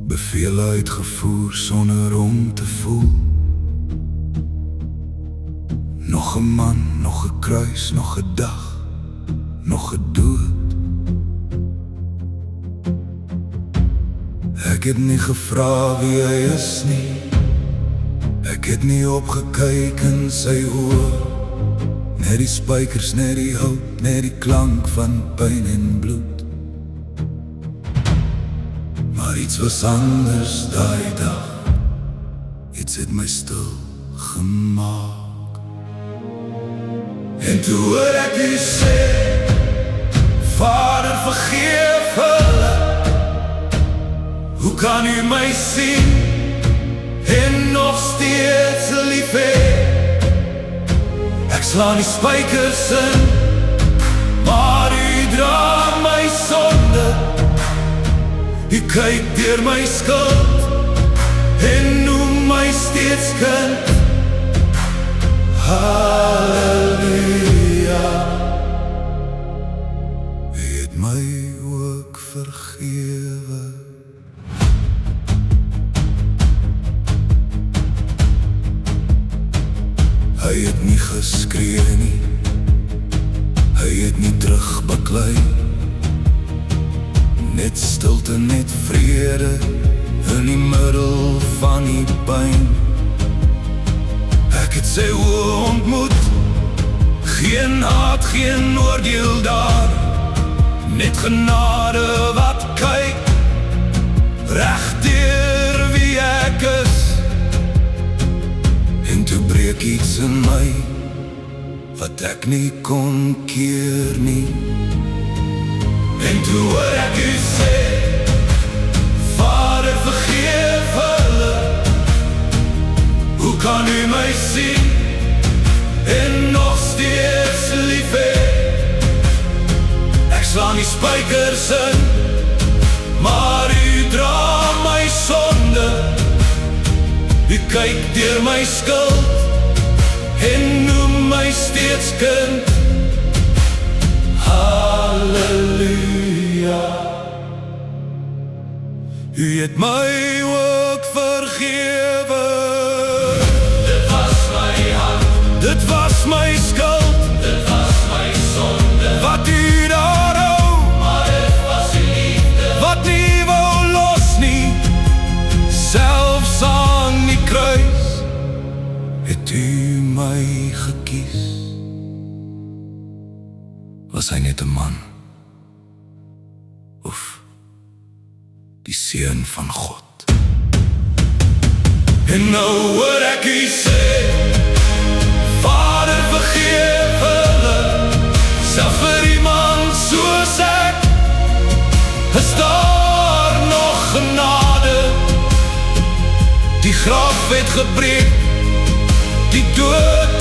Beveel uitgevoer sonder om te voel. Nog 'n man, nog 'n kruis, nog 'n dag, nog 'n dood. Ek het nie gevra wie hy is nie. Ek het nie opgekyk in sy oë. Net die spykers, net die hout, net die klank van pyn en bloed. Maar iets was anders daai dag. Iets het my stil gemaak. En toe hoor ek u sê, Vader vergeef hulle. Hoe kan u my sien en nog steeds lief hê? Ek slaan die spykers in, maar u dra my sonde. U kyk deur my skuld en noem my steeds kind. Halleluja. U het my ook vergewe. Hy het nie geskree nie. Hy het nie terugbaklei. Net stilte, net vrede in die middel van die pyn. Ek het sy oë ontmoet. Geen haat, geen oordeel daar. Net genade wat kyk reg deur wie ek is. En toe breek iets in my wat ek nie kon keer nie. En toe hoor ek u sê, Vader vergeef hulle. Hoe kan u my sien en nog steeds lief hê? Ek slaan die spykers in, maar u dra my sonde. U kyk deur my skuld en noem my steeds kind. Halleluja. U het my ook vergewe. Dit was my hand, Dit was my skuld, dit was my sonde. wat u daar hou, Maar dit was u liefde, wat nie wou los nie. Selfs aan die kruis het u my gekies. Was hy net 'n man? Of die seun van God? En nou hoor ek u sê, Vader vergeef hulle. Selfs vir iemand soos ek is daar nog genade. Die graf het gebreek, die dood